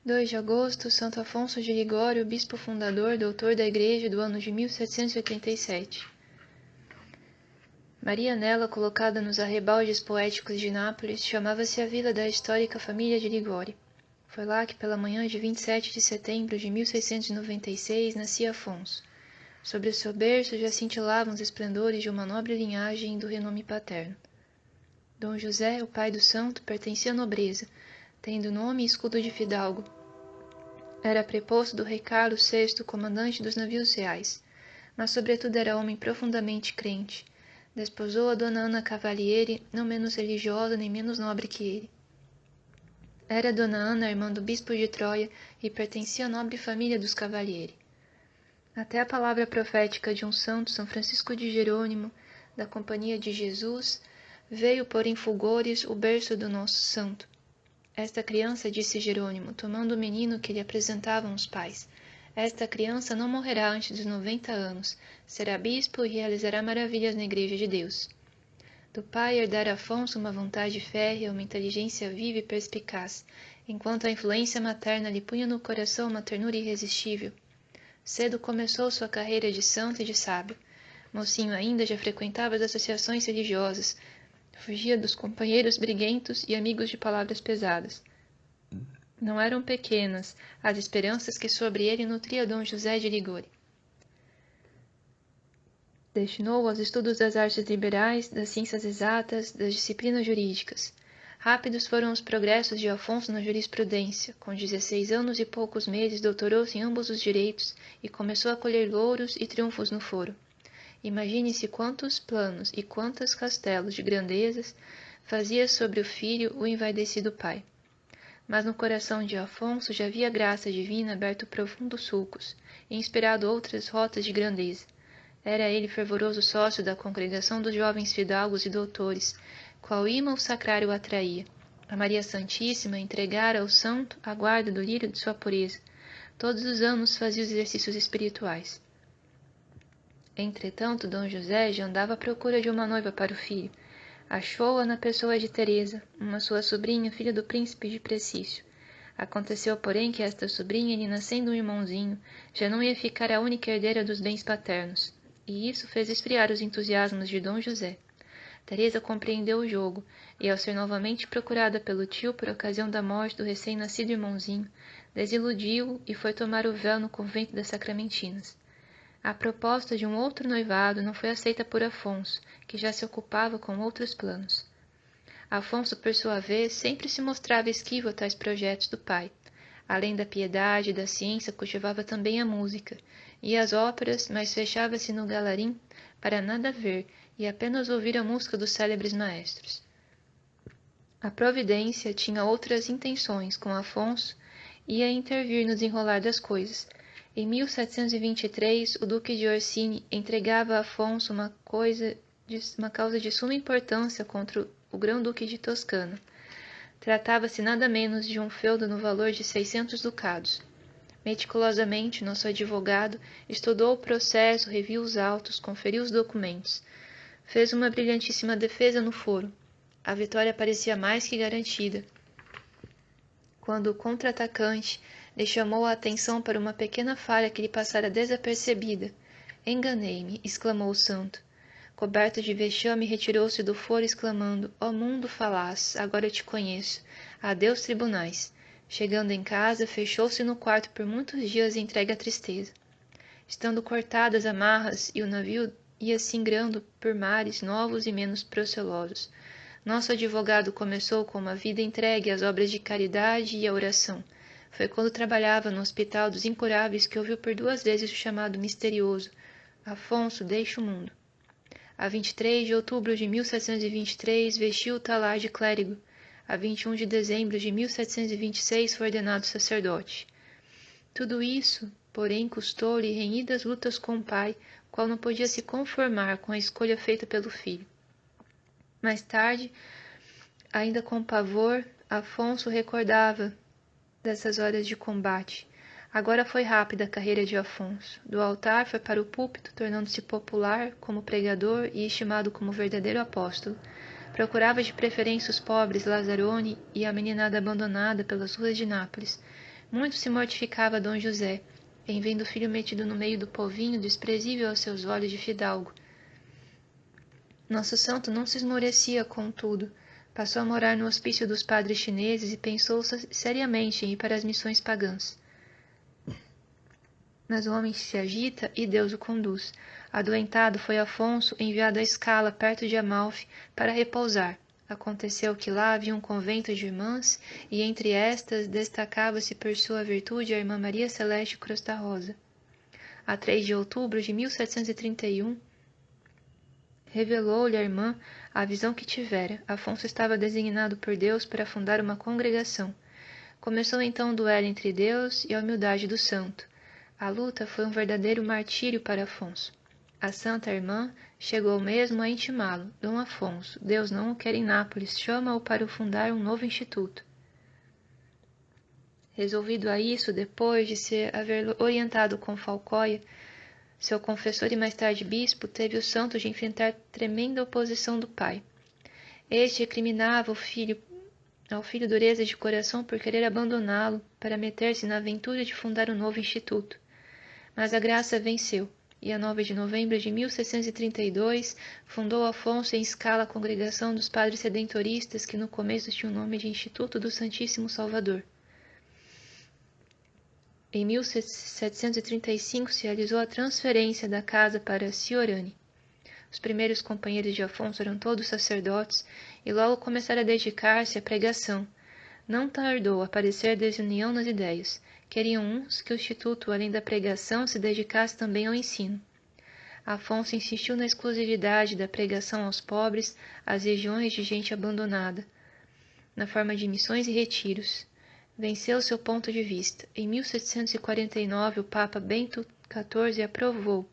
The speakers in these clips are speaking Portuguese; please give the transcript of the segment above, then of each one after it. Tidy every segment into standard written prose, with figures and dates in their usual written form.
2 de agosto, Santo Afonso de Ligório, bispo fundador, doutor da Igreja do ano de 1787. Maria Nela, colocada nos arrebaldes poéticos de Nápoles, chamava-se a vila da histórica família de Ligório. Foi lá que, pela manhã de 27 de setembro de 1696, nascia Afonso. Sobre o seu berço já cintilavam os esplendores de uma nobre linhagem do renome paterno. Dom José, o pai do santo, pertencia à nobreza, tendo nome e escudo de fidalgo. Era preposto do rei Carlos VI, comandante dos navios reais, mas sobretudo era homem profundamente crente. Desposou a dona Ana Cavalieri, não menos religiosa nem menos nobre que ele. Era dona Ana irmã do bispo de Troia e pertencia à nobre família dos Cavalieri. Até a palavra profética de um santo, São Francisco de Jerônimo, da Companhia de Jesus, veio pôr em fulgores o berço do nosso santo. Esta criança, disse Jerônimo, tomando o menino que lhe apresentavam os pais, esta criança não morrerá antes dos 90 anos, será bispo e realizará maravilhas na Igreja de Deus. Do pai herdara Afonso uma vontade férrea, uma inteligência viva e perspicaz, enquanto a influência materna lhe punha no coração uma ternura irresistível. Cedo começou sua carreira de santo e de sábio. Mocinho ainda já frequentava as associações religiosas, fugia dos companheiros briguentos e amigos de palavras pesadas. Não eram pequenas as esperanças que sobre ele nutria Dom José de Ligório. Destinou-o aos estudos das artes liberais, das ciências exatas, das disciplinas jurídicas. Rápidos foram os progressos de Afonso na jurisprudência. Com 16 anos e poucos meses, doutorou-se em ambos os direitos e começou a colher louros e triunfos no foro. Imagine-se quantos planos e quantos castelos de grandezas fazia sobre o filho o envaidecido pai. Mas no coração de Afonso já havia graça divina aberto profundos sulcos e inspirado outras rotas de grandeza. Era ele fervoroso sócio da congregação dos jovens fidalgos e doutores, qual ímã o sacrário o atraía. A Maria Santíssima entregara ao santo a guarda do lírio de sua pureza. Todos os anos fazia os exercícios espirituais. Entretanto, Dom José já andava à procura de uma noiva para o filho. Achou-a na pessoa de Teresa, uma sua sobrinha, filha do príncipe de Precício. Aconteceu, porém, que esta sobrinha, lhe nascendo um irmãozinho, já não ia ficar a única herdeira dos bens paternos, e isso fez esfriar os entusiasmos de Dom José. Teresa compreendeu o jogo, e ao ser novamente procurada pelo tio por ocasião da morte do recém-nascido irmãozinho, desiludiu-o e foi tomar o véu no convento das Sacramentinas. A proposta de um outro noivado não foi aceita por Afonso, que já se ocupava com outros planos. Afonso, por sua vez, sempre se mostrava esquivo a tais projetos do pai. Além da piedade e da ciência, cultivava também a música, e as óperas, mas fechava-se no galarim para nada ver e apenas ouvir a música dos célebres maestros. A providência tinha outras intenções com Afonso e ia intervir no desenrolar das coisas. Em 1723, o duque de Orsini entregava a Afonso uma causa de suma importância contra o grão-duque de Toscana. Tratava-se nada menos de um feudo no valor de 600 ducados. Meticulosamente, nosso advogado estudou o processo, reviu os autos, conferiu os documentos. Fez uma brilhantíssima defesa no foro. A vitória parecia mais que garantida, quando o contra-atacante lhe chamou a atenção para uma pequena falha que lhe passara desapercebida. Enganei-me, exclamou o santo. Coberto de vexame, retirou-se do foro, exclamando: Ó mundo falaz, agora eu te conheço. Adeus tribunais. Chegando em casa, fechou-se no quarto por muitos dias entregue à tristeza. Estando cortadas amarras e o navio ia singrando por mares novos e menos procelosos, nosso advogado começou com uma vida entregue às obras de caridade e à oração. Foi quando trabalhava no Hospital dos Incuráveis que ouviu por 2 vezes o chamado misterioso: Afonso, deixa o mundo. A 23 de outubro de 1723, vestiu o talar de clérigo. A 21 de dezembro de 1726, foi ordenado sacerdote. Tudo isso, porém, custou-lhe renhidas lutas com o pai, qual não podia se conformar com a escolha feita pelo filho. Mais tarde, ainda com pavor, Afonso recordava dessas horas de combate. Agora foi rápida a carreira de Afonso. Do altar foi para o púlpito, tornando-se popular como pregador e estimado como verdadeiro apóstolo. Procurava de preferência os pobres Lazzaroni e a meninada abandonada pelas ruas de Nápoles. Muito se mortificava Dom José, em vendo o filho metido no meio do povinho, desprezível aos seus olhos de fidalgo. Nosso santo não se esmorecia, contudo. Passou a morar no hospício dos padres chineses e pensou seriamente em ir para as missões pagãs. Mas o homem se agita e Deus o conduz. Adoentado foi Afonso, enviado à Escala, perto de Amalfi, para repousar. Aconteceu que lá havia um convento de irmãs, e entre estas destacava-se por sua virtude a irmã Maria Celeste Costa Rosa. A 3 de outubro de 1731, revelou-lhe a irmã a visão que tivera. Afonso estava designado por Deus para fundar uma congregação. Começou então um duelo entre Deus e a humildade do santo. A luta foi um verdadeiro martírio para Afonso. A santa irmã chegou mesmo a intimá-lo. Dom Afonso, Deus não o quer em Nápoles, chama-o para fundar um novo instituto. Resolvido a isso, depois de se haver orientado com Falcoia, seu confessor e mais tarde bispo, teve o santo de enfrentar tremenda oposição do pai. Este recriminava ao filho dureza de coração por querer abandoná-lo para meter-se na aventura de fundar um novo instituto. Mas a graça venceu, e a 9 de novembro de 1632 fundou Afonso em Escala a Congregação dos Padres Redentoristas, que no começo tinha o nome de Instituto do Santíssimo Salvador. Em 1735 se realizou a transferência da casa para Ciorani. Os primeiros companheiros de Afonso eram todos sacerdotes e logo começaram a dedicar-se à pregação. Não tardou a aparecer desunião nas ideias. Queriam uns que o instituto, além da pregação, se dedicasse também ao ensino. Afonso insistiu na exclusividade da pregação aos pobres, às regiões de gente abandonada, na forma de missões e retiros. Venceu seu ponto de vista. Em 1749, o Papa Bento XIV aprovou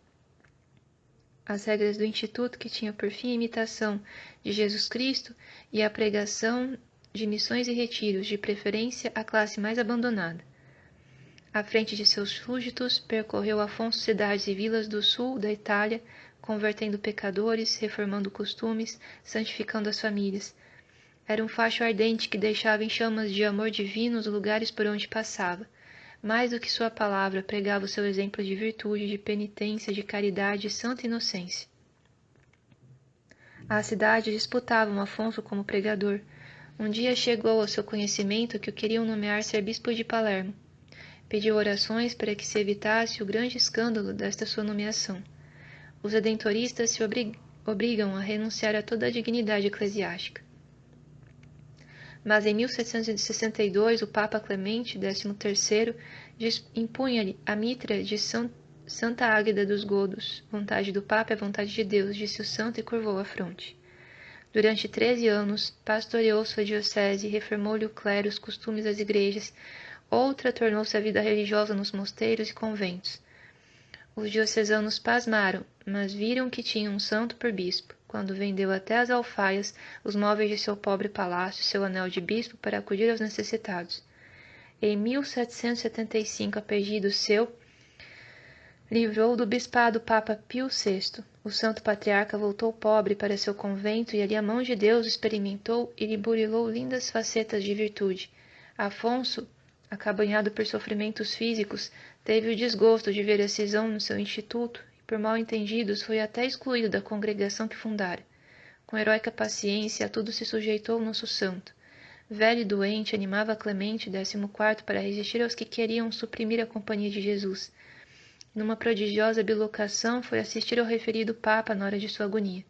as regras do Instituto, que tinha por fim a imitação de Jesus Cristo e a pregação de missões e retiros, de preferência à classe mais abandonada. À frente de seus súditos, percorreu Afonso cidades e vilas do sul da Itália, convertendo pecadores, reformando costumes, santificando as famílias. Era um facho ardente que deixava em chamas de amor divino os lugares por onde passava. Mais do que sua palavra, pregava o seu exemplo de virtude, de penitência, de caridade e santa inocência. As cidades disputavam Afonso como pregador. Um dia chegou ao seu conhecimento que o queriam nomear ser bispo de Palermo. Pediu orações para que se evitasse o grande escândalo desta sua nomeação. Os redentoristas se obrigam a renunciar a toda a dignidade eclesiástica. Mas em 1762, o Papa Clemente XIII impunha-lhe a mitra de Santa Águeda dos Godos. Vontade do Papa é vontade de Deus, disse o santo e curvou a fronte. Durante 13 anos, pastoreou sua diocese, reformou-lhe o clero, os costumes das igrejas. Outra tornou-se a vida religiosa nos mosteiros e conventos. Os diocesanos pasmaram, mas viram que tinham um santo por bispo, quando vendeu até as alfaias, os móveis de seu pobre palácio, seu anel de bispo, para acudir aos necessitados. Em 1775, a pedido seu, livrou do bispado Papa Pio VI. O santo patriarca voltou pobre para seu convento e ali a mão de Deus experimentou e lhe burilou lindas facetas de virtude. Afonso, acabanhado por sofrimentos físicos, teve o desgosto de ver a cisão no seu instituto e, por mal entendidos, foi até excluído da congregação que fundara. Com heróica paciência, a tudo se sujeitou o nosso santo. Velho e doente, animava Clemente XIV para resistir aos que queriam suprimir a companhia de Jesus. Numa prodigiosa bilocação, foi assistir ao referido Papa na hora de sua agonia.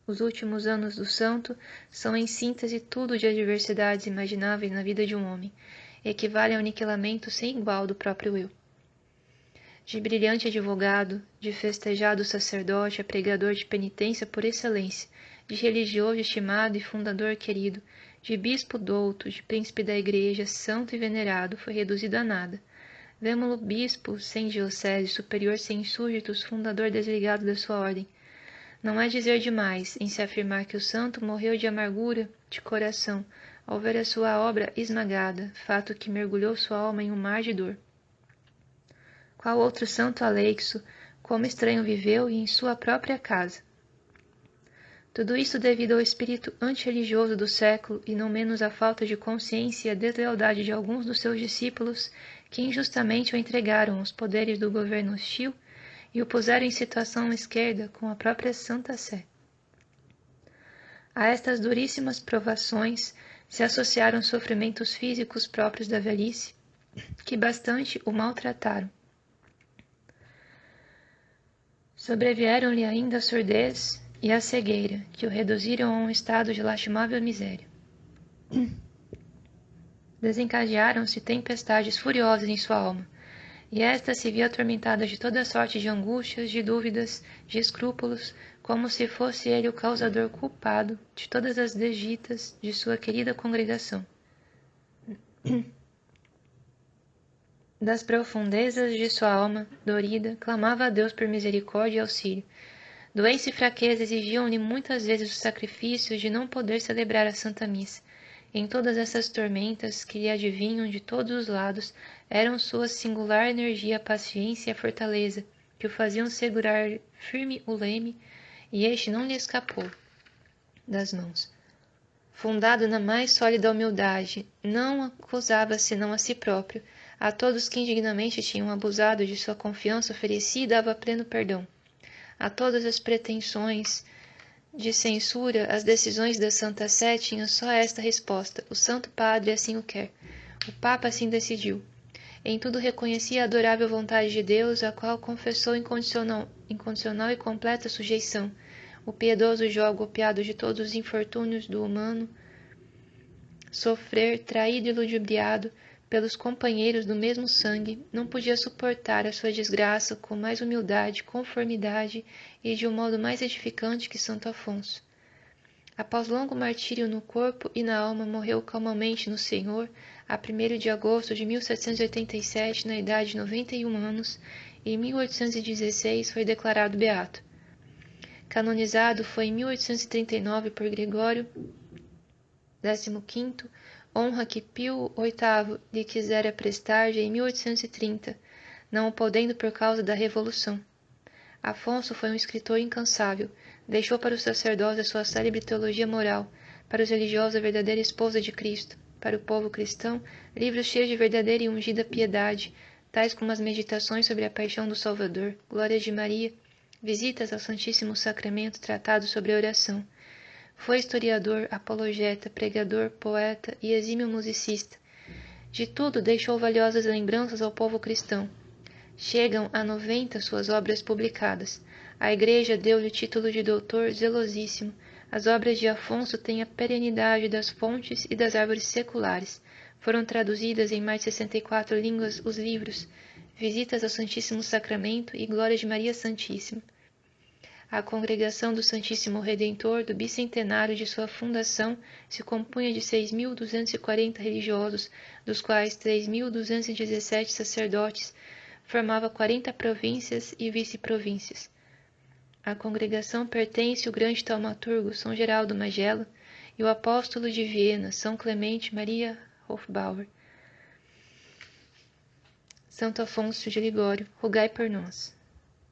Os últimos anos do santo são, em síntese, tudo de adversidades imagináveis na vida de um homem, equivalem ao aniquilamento sem igual do próprio eu. De brilhante advogado, de festejado sacerdote a pregador de penitência por excelência, de religioso estimado e fundador querido, de bispo douto, de príncipe da igreja, santo e venerado, foi reduzido a nada. Vemo-lo bispo sem diocese, superior sem súditos, fundador desligado da sua ordem. Não é dizer demais em se afirmar que o santo morreu de amargura de coração ao ver a sua obra esmagada, fato que mergulhou sua alma em um mar de dor. Qual outro santo aleixo, como estranho viveu e em sua própria casa? Tudo isso devido ao espírito antirreligioso do século e não menos à falta de consciência e à deslealdade de alguns dos seus discípulos que injustamente o entregaram aos poderes do governo hostil e o puseram em situação esquerda com a própria Santa Sé. A estas duríssimas provações se associaram sofrimentos físicos próprios da velhice, que bastante o maltrataram. Sobrevieram-lhe ainda a surdez e a cegueira, que o reduziram a um estado de lastimável miséria. Desencadearam-se tempestades furiosas em sua alma, e esta se via atormentada de toda sorte de angústias, de dúvidas, de escrúpulos, como se fosse ele o causador culpado de todas as desditas de sua querida congregação. Das profundezas de sua alma, dorida, clamava a Deus por misericórdia e auxílio. Doença e fraqueza exigiam-lhe muitas vezes o sacrifício de não poder celebrar a Santa Missa. Em todas essas tormentas que lhe advinham de todos os lados, eram sua singular energia, a paciência e a fortaleza, que o faziam segurar firme o leme, e este não lhe escapou das mãos. Fundado na mais sólida humildade, não acusava senão a si próprio. A todos que indignamente tinham abusado de sua confiança oferecia e dava pleno perdão. A todas as pretensões de censura, as decisões da Santa Sé tinham só esta resposta: o Santo Padre assim o quer. O Papa assim decidiu. Em tudo reconhecia a adorável vontade de Deus, a qual confessou incondicional e completa sujeição. O piedoso Jó, golpeado de todos os infortúnios do humano sofrer, traído e ludibriado pelos companheiros do mesmo sangue, não podia suportar a sua desgraça com mais humildade, conformidade e de um modo mais edificante que Santo Afonso. Após longo martírio no corpo e na alma, morreu calmamente no Senhor, a 1º de agosto de 1787, na idade de 91 anos, e em 1816 foi declarado beato. Canonizado foi em 1839 por Gregório XV, honra que Pio VIII lhe quisera prestar já em 1830, não o podendo por causa da Revolução. Afonso foi um escritor incansável, deixou para os sacerdotes a sua célebre teologia moral, para os religiosos a verdadeira esposa de Cristo, para o povo cristão livros cheios de verdadeira e ungida piedade, tais como as meditações sobre a paixão do Salvador, glórias de Maria, visitas ao Santíssimo Sacramento, tratados sobre a oração. Foi historiador, apologeta, pregador, poeta e exímio musicista. De tudo deixou valiosas lembranças ao povo cristão. Chegam a 90 suas obras publicadas. A Igreja deu-lhe o título de doutor zelosíssimo. As obras de Afonso têm a perenidade das fontes e das árvores seculares. Foram traduzidas em mais de 64 línguas os livros Visitas ao Santíssimo Sacramento e Glórias de Maria Santíssima. A Congregação do Santíssimo Redentor, do bicentenário de sua fundação, se compunha de 6.240 religiosos, dos quais 3.217 sacerdotes, formava 40 províncias e vice-províncias. À congregação pertence o grande taumaturgo São Geraldo Magela e o apóstolo de Viena, São Clemente Maria Hofbauer. Santo Afonso de Ligório, rogai por nós.